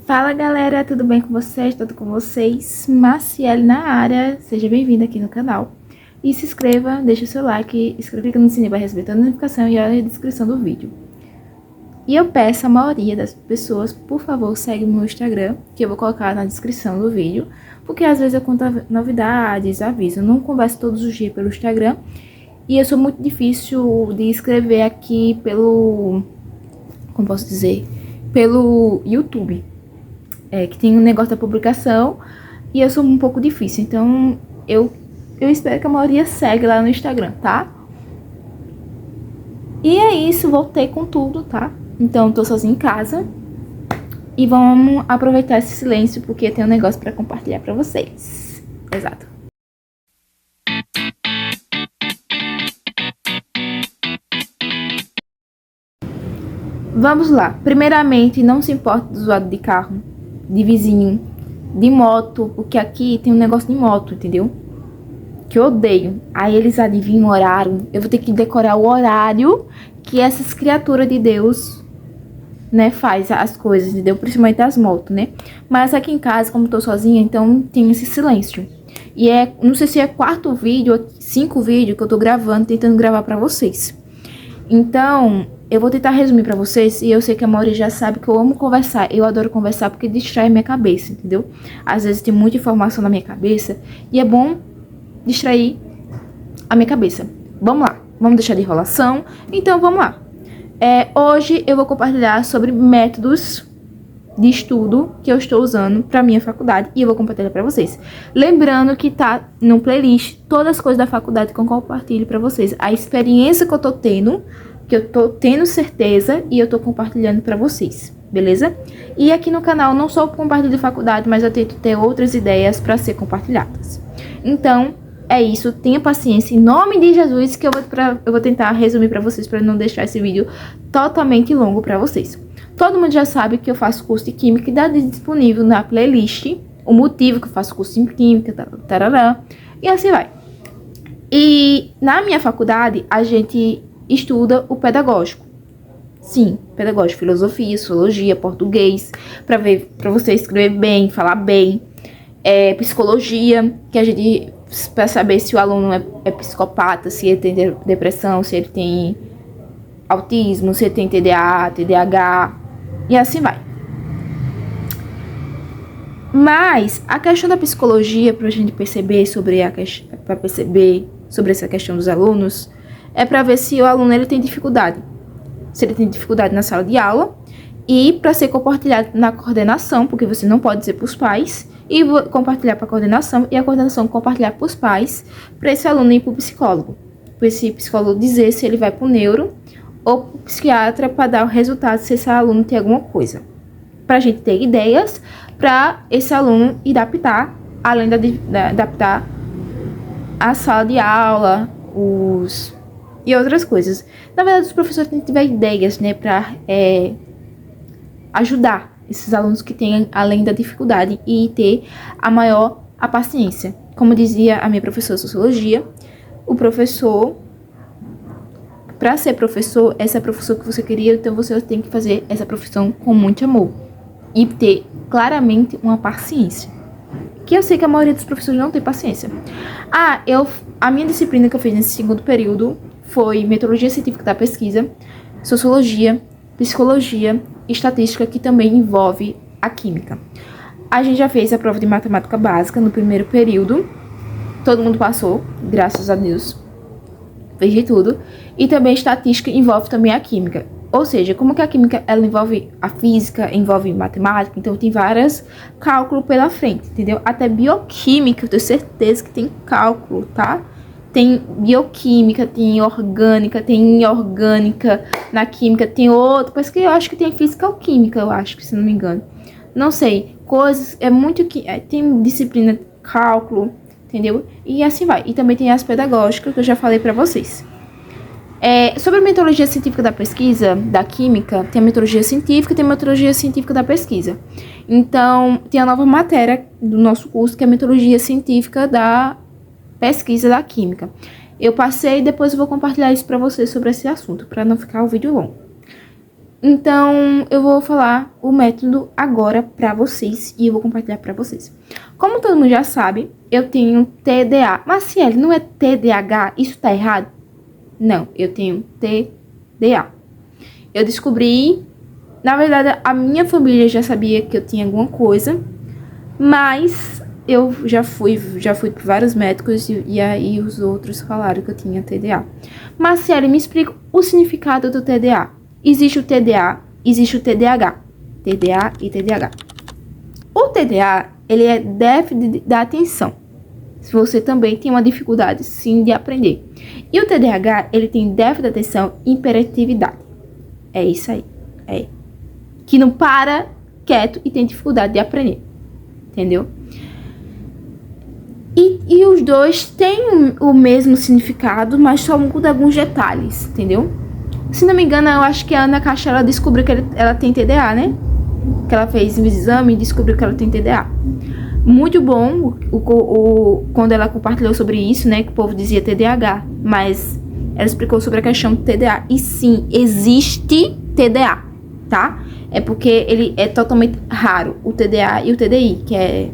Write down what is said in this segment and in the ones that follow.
Fala galera, tudo bem com vocês? Tudo com vocês? Maciele na área, seja bem-vindo aqui no canal. E se inscreva, deixa o seu like, clica no sininho para receber toda a notificação e olha a descrição do vídeo. E eu peço a maioria das pessoas, por favor, segue o meu Instagram, que eu vou colocar na descrição do vídeo, porque às vezes eu conto novidades, aviso. Eu não converso todos os dias pelo Instagram e eu sou muito difícil de escrever aqui como posso dizer, pelo YouTube. Que tem um negócio da publicação e eu sou um pouco difícil, então eu espero que a maioria segue lá no Instagram, tá? E é isso, voltei com tudo, tá? Então tô sozinha em casa e vamos aproveitar esse silêncio porque tem um negócio pra compartilhar pra vocês. Exato. Vamos lá. Primeiramente, não se importe do usuário de carro, de vizinho, de moto, porque aqui tem um negócio de moto, entendeu? Que eu odeio. Aí eles adivinham o horário. Eu vou ter que decorar o horário que essas criaturas de Deus, né, faz as coisas, entendeu? Principalmente as motos, né? Mas aqui em casa, como eu tô sozinha, então tem esse silêncio. E não sei se é quarto vídeo ou 5 vídeos que eu tô gravando, tentando gravar pra vocês. Então, eu vou tentar resumir pra vocês, e eu sei que a maioria já sabe que eu amo conversar. Eu adoro conversar porque distrai minha cabeça, entendeu? Às vezes tem muita informação na minha cabeça e é bom distrair a minha cabeça. Vamos lá, vamos deixar de enrolação. Então, vamos lá. Hoje eu vou compartilhar sobre métodos de estudo que eu estou usando para minha faculdade e eu vou compartilhar para vocês. Lembrando que tá no playlist todas as coisas da faculdade que eu compartilho para vocês. A experiência que eu tô tendo, que eu tô tendo certeza e eu tô compartilhando para vocês, beleza? E aqui no canal não só compartilho de faculdade, mas eu tento ter outras ideias para ser compartilhadas. Então, é isso, tenha paciência, em nome de Jesus, que eu vou tentar resumir para vocês, para não deixar esse vídeo totalmente longo para vocês. Todo mundo já sabe que eu faço curso de Química e dá disponível na playlist o motivo que eu faço curso de Química, tarará, e assim vai. E na minha faculdade, a gente estuda o pedagógico. Sim, pedagógico, filosofia, sociologia, português, para você escrever bem, falar bem. Psicologia, que a gente para saber se o aluno é psicopata, se ele tem depressão, se ele tem autismo, se ele tem TDA, TDAH, e assim vai. Mas a questão da psicologia, para a gente perceber sobre essa questão dos alunos, é para ver se o aluno ele tem dificuldade. Se ele tem dificuldade na sala de aula, e para ser compartilhado na coordenação, porque você não pode dizer para os pais, e vou compartilhar para a coordenação, e a coordenação compartilhar para os pais, para esse aluno ir para o psicólogo. Para esse psicólogo dizer se ele vai para o neuro ou para o psiquiatra para dar o resultado se esse aluno tem alguma coisa. Para a gente ter ideias para esse aluno ir adaptar, além de adaptar a sala de aula, e outras coisas. Na verdade, os professores têm que ter ideias, né, para ajudar esses alunos que têm além da dificuldade e ter a paciência. Como dizia a minha professora de sociologia, o professor, para ser professor, essa é a profissão que você queria, então você tem que fazer essa profissão com muito amor e ter claramente uma paciência. Que eu sei que a maioria dos professores não tem paciência. A minha disciplina que eu fiz nesse segundo período foi metodologia científica da pesquisa, sociologia, psicologia, estatística, que também envolve a química. A gente já fez a prova de matemática básica no primeiro período. Todo mundo passou, graças a Deus. Fez de tudo. E também estatística envolve também a química. Ou seja, como que a química ela envolve a física, envolve matemática, então tem vários cálculos pela frente, entendeu? Até bioquímica, eu tenho certeza que tem cálculo, tá? Tem bioquímica, tem orgânica, tem inorgânica, na química tem outro, parece que eu acho que tem física-química, eu acho, se não me engano. Não sei, coisas, tem disciplina, cálculo, entendeu? E assim vai. E também tem as pedagógicas, que eu já falei pra vocês. Sobre a metodologia científica da pesquisa, da química, tem a metodologia científica e tem a metodologia científica da pesquisa. Então, tem a nova matéria do nosso curso, que é a metodologia científica da pesquisa da química. Eu passei e depois eu vou compartilhar isso para vocês sobre esse assunto, para não ficar o vídeo longo. Então, eu vou falar o método agora pra vocês e eu vou compartilhar pra vocês. Como todo mundo já sabe, eu tenho TDA. Marciele, não é TDAH? Isso tá errado? Não, eu tenho TDA. Eu descobri... Na verdade, a minha família já sabia que eu tinha alguma coisa, mas eu já fui para vários médicos e aí os outros falaram que eu tinha TDA. Marciele, me explica o significado do TDA. Existe o TDA, existe o TDAH. TDA e TDAH. O TDA, ele é déficit da atenção. Se você também tem uma dificuldade, sim, de aprender. E o TDAH, ele tem déficit da atenção e hiperatividade. É isso aí. É. Que não para quieto e tem dificuldade de aprender. Entendeu? E os dois têm o mesmo significado, mas só muda alguns detalhes, entendeu? Se não me engano, eu acho que a Ana Caixa, ela descobriu que ela tem TDA, né? Que ela fez um exame e descobriu que ela tem TDA. Muito bom quando ela compartilhou sobre isso, né? Que o povo dizia TDAH, mas ela explicou sobre a questão do TDA. E sim, existe TDA, tá? É porque ele é totalmente raro, o TDA e o TDI, que é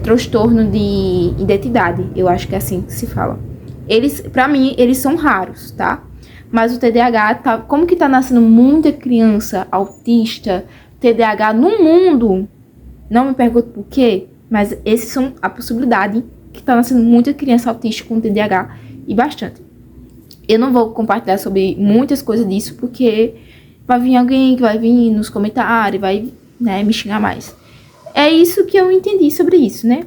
transtorno de identidade, eu acho que é assim que se fala. Eles, pra mim, eles são raros, tá? Mas o TDAH, como que tá nascendo muita criança autista, TDAH no mundo, não me pergunto por quê, mas esses são a possibilidade que tá nascendo muita criança autista com TDAH e bastante. Eu não vou compartilhar sobre muitas coisas disso, porque vai vir alguém que vai vir nos comentários, vai, né, me xingar mais. É isso que eu entendi sobre isso, né?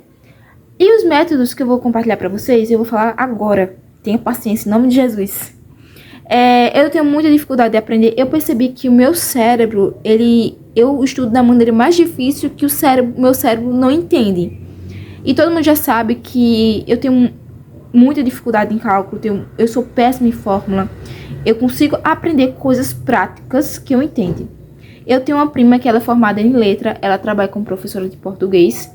E os métodos que eu vou compartilhar pra vocês, eu vou falar agora. Tenha paciência, em nome de Jesus. Eu tenho muita dificuldade de aprender. Eu percebi que o meu cérebro, eu estudo da maneira mais difícil que meu cérebro não entende. E todo mundo já sabe que eu tenho muita dificuldade em cálculo, eu sou péssima em fórmula. Eu consigo aprender coisas práticas que eu entendo. Eu tenho uma prima que ela é formada em letra, ela trabalha como professora de português.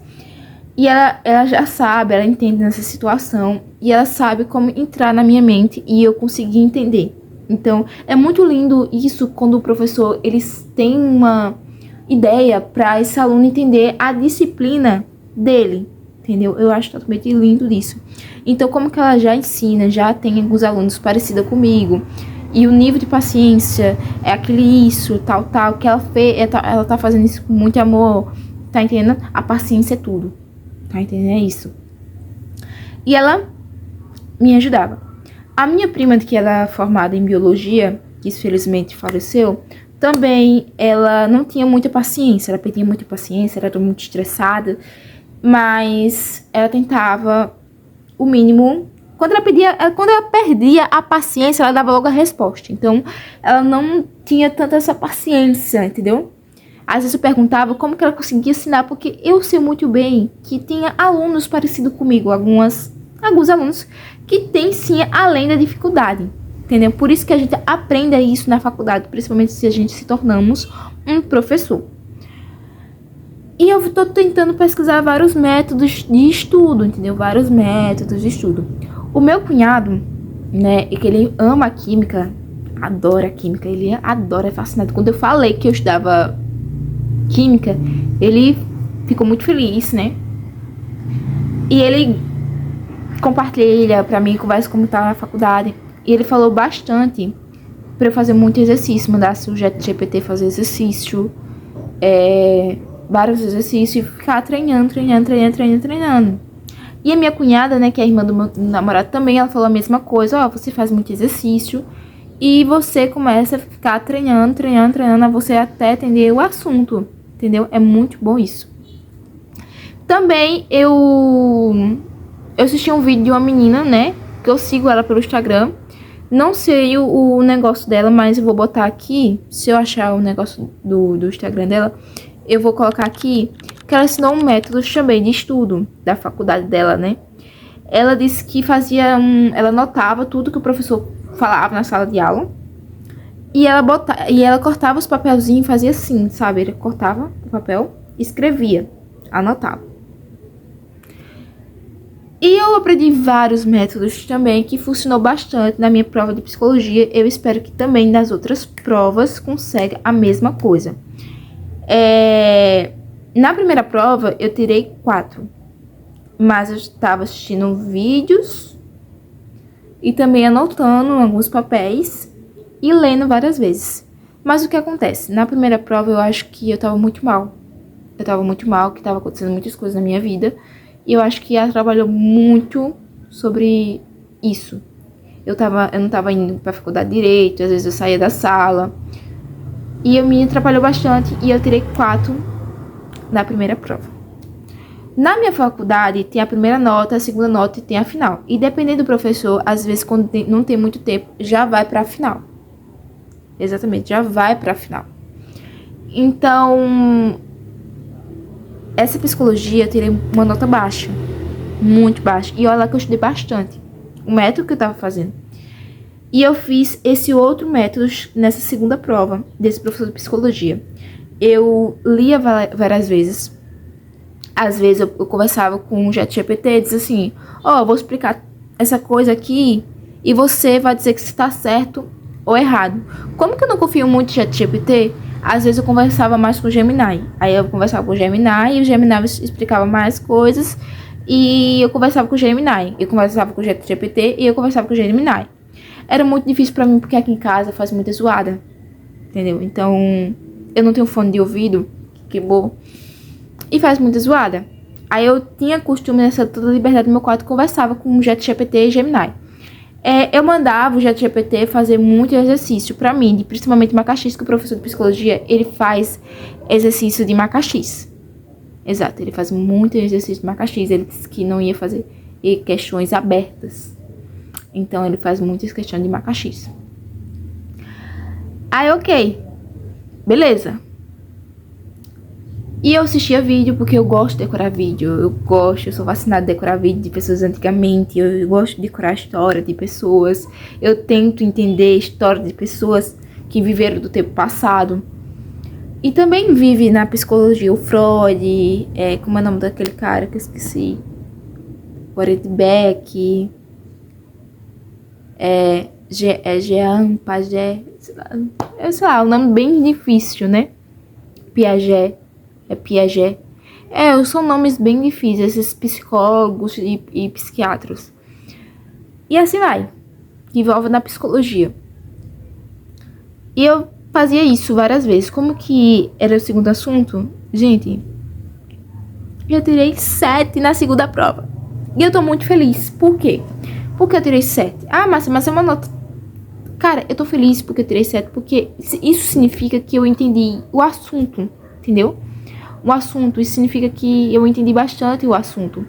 E ela já sabe, ela entende nessa situação. E ela sabe como entrar na minha mente e eu conseguir entender. Então, é muito lindo isso quando o professor, eles têm uma ideia para esse aluno entender a disciplina dele, entendeu? Eu acho totalmente lindo isso. Então, como que ela já ensina, já tem alguns alunos parecidos comigo, e o nível de paciência é aquele isso, tal, que ela fez, ela tá fazendo isso com muito amor, tá entendendo? A paciência é tudo, tá entendendo? É isso. E ela me ajudava. A minha prima, que ela é formada em biologia, que infelizmente faleceu, também ela não tinha muita paciência, ela perdia muita paciência, ela era muito estressada, mas ela tentava o mínimo. Quando ela perdia a paciência, ela dava logo a resposta. Então, ela não tinha tanta essa paciência, entendeu? Às vezes eu perguntava como que ela conseguia ensinar, porque eu sei muito bem que tinha alunos parecidos comigo, alguns alunos que tem sim além da dificuldade, entendeu? Por isso que a gente aprende isso na faculdade, principalmente se a gente se tornamos um professor. E eu tô tentando pesquisar vários métodos de estudo, entendeu? Vários métodos de estudo. O meu cunhado, né, que ele ama a química, adora a química, ele adora, é fascinado. Quando eu falei que eu estudava química, ele ficou muito feliz, né? E ele compartilha pra mim, conversa como tá na faculdade. E ele falou bastante pra eu fazer muito exercício, mandar o ChatGPT fazer exercício, vários exercícios, e ficar treinando. E a minha cunhada, né, que é a irmã do meu namorado também, ela falou a mesma coisa. Você faz muito exercício e você começa a ficar treinando, a você até entender o assunto, entendeu? É muito bom isso. Também eu assisti um vídeo de uma menina, né, que eu sigo ela pelo Instagram. Não sei o negócio dela, mas eu vou botar aqui, se eu achar o negócio do Instagram dela, eu vou colocar aqui, que ela ensinou um método também de estudo da faculdade dela, né? Ela disse que ela anotava tudo que o professor falava na sala de aula, e ela cortava os papelzinhos e fazia assim, sabe? Ela cortava o papel, escrevia, anotava. E eu aprendi vários métodos também que funcionou bastante na minha prova de psicologia. Eu espero que também nas outras provas consiga a mesma coisa. Na primeira prova eu tirei 4, mas eu estava assistindo vídeos e também anotando alguns papéis e lendo várias vezes. Mas o que acontece? Na primeira prova eu acho que eu estava muito mal. Que estava acontecendo muitas coisas na minha vida. E eu acho que ela trabalhou muito sobre isso. Eu não estava indo para a faculdade de Direito, às vezes eu saía da sala. E me atrapalhou bastante e eu tirei 4 na primeira prova. Na minha faculdade tem a primeira nota, a segunda nota e tem a final. E dependendo do professor, às vezes quando não tem muito tempo, já vai para a final. Exatamente, já vai para a final. Então, essa psicologia eu tirei uma nota baixa, muito baixa. E olha lá que eu estudei bastante o método que eu estava fazendo. E eu fiz esse outro método nessa segunda prova desse professor de psicologia. Eu lia várias vezes. Às vezes eu conversava com o ChatGPT e dizia assim: ó, vou explicar essa coisa aqui e você vai dizer que está certo ou errado. Como que eu não confio muito no ChatGPT, às vezes eu conversava mais com o Gemini. Aí eu conversava com o Gemini e o Gemini explicava mais coisas e eu conversava com o Gemini. Eu conversava com o ChatGPT e eu conversava com o Gemini. Era muito difícil pra mim porque aqui em casa faz muita zoada, entendeu? Então eu não tenho fone de ouvido, que bom, e faz muita zoada. Aí eu tinha costume nessa toda liberdade no meu quarto, conversava com o ChatGPT e Gemini. Eu mandava o ChatGPT fazer muito exercício pra mim, principalmente macaxis, que o professor de psicologia, ele faz exercício de macaxis. Exato, ele faz muito exercício de macaxis. Ele disse que não ia fazer questões abertas. Então ele faz muitas questões de macaxis. Aí, ok. Beleza. E eu assistia vídeo porque eu gosto de decorar vídeo. Eu sou fascinada de decorar vídeo de pessoas antigamente. Eu gosto de decorar a história de pessoas. Eu tento entender a história de pessoas que viveram do tempo passado. E também vive na psicologia o Freud, como é o nome daquele cara que eu esqueci? O Arendt Beck, Jean Piaget, sei lá, um nome bem difícil, né? Piaget. São nomes bem difíceis, esses psicólogos e psiquiatras. E assim vai, que envolve na psicologia. E eu fazia isso várias vezes. Como que era o segundo assunto? Gente, eu tirei 7 na segunda prova. E eu tô muito feliz. Por quê? Porque eu tirei 7. Ah, mas é uma nota. Cara, eu tô feliz porque eu tirei 7, porque isso significa que eu entendi o assunto, entendeu? O assunto, isso significa que eu entendi bastante o assunto.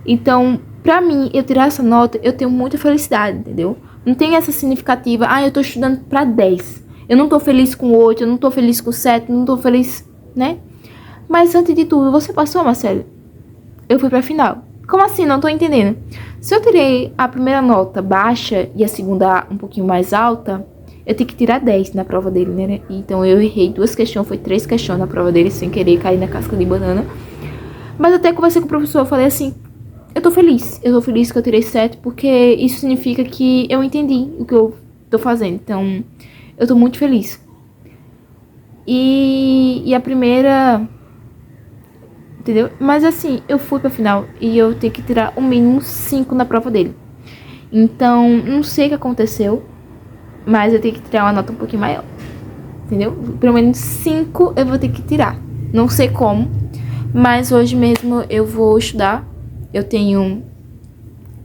Então, pra mim, eu tirar essa nota, eu tenho muita felicidade, entendeu? Não tem essa significativa, eu tô estudando pra 10. Eu não tô feliz com 8, eu não tô feliz com 7, não tô feliz, né? Mas antes de tudo, você passou, Marcelo? Eu fui pra final. Como assim? Não tô entendendo. Se eu tirei a primeira nota baixa e a segunda um pouquinho mais alta, eu tenho que tirar 10 na prova dele, né? Então eu errei 2 questões, foi 3 questões na prova dele, sem querer cair na casca de banana. Mas até conversei com o professor, eu falei assim: eu tô feliz que eu tirei 7, porque isso significa que eu entendi o que eu tô fazendo. Então, eu tô muito feliz. E a primeira, entendeu? Mas assim, eu fui pra final e eu tenho que tirar o mínimo 5 na prova dele. Então, não sei o que aconteceu, mas eu tenho que tirar uma nota um pouquinho maior, entendeu? Pelo menos 5 eu vou ter que tirar. Não sei como, mas hoje mesmo eu vou estudar.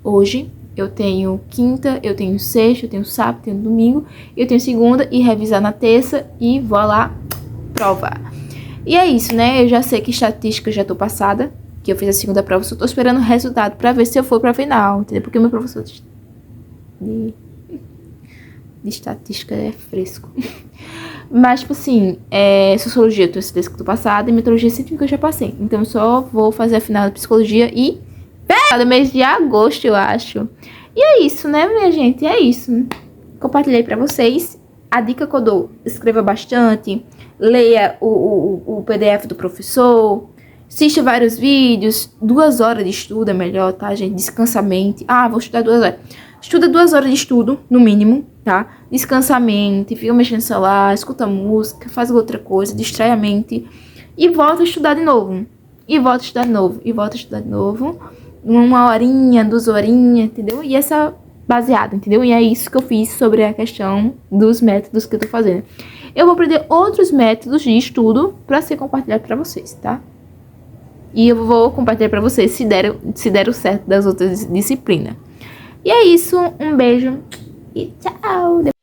Hoje eu tenho quinta, eu tenho sexta, eu tenho sábado, eu tenho domingo, eu tenho segunda e revisar na terça e vou lá provar. E é isso, né? Eu já sei que estatística eu já tô passada, que eu fiz a segunda prova, só tô esperando o resultado pra ver se eu for pra final, entendeu? Porque o meu professor de estatística é fresco. Mas, tipo assim, sociologia eu tenho certeza que eu tô passada, e metodologia científica eu já passei. Então eu só vou fazer a final da psicologia e no mês de agosto, eu acho. E é isso, né, minha gente? É isso. Compartilhei pra vocês. A dica que eu dou: escreva bastante, leia o PDF do professor, Assiste vários vídeos, 2 horas de estudo é melhor, tá, gente? Descansa a mente. Ah, vou estudar 2 horas. Estuda 2 horas de estudo, no mínimo, tá? Descansa a mente, fica mexendo no celular, escuta música, faz outra coisa, distrai a mente e volta a estudar de novo. E volta a estudar de novo, e volta a estudar de novo. 1 horinha, 2 horinhas, entendeu? E essa baseada, entendeu? E é isso que eu fiz sobre a questão dos métodos que eu tô fazendo. Eu vou aprender outros métodos de estudo pra ser compartilhado pra vocês, tá? E eu vou compartilhar pra vocês se der o certo das outras disciplinas. E é isso, um beijo e tchau!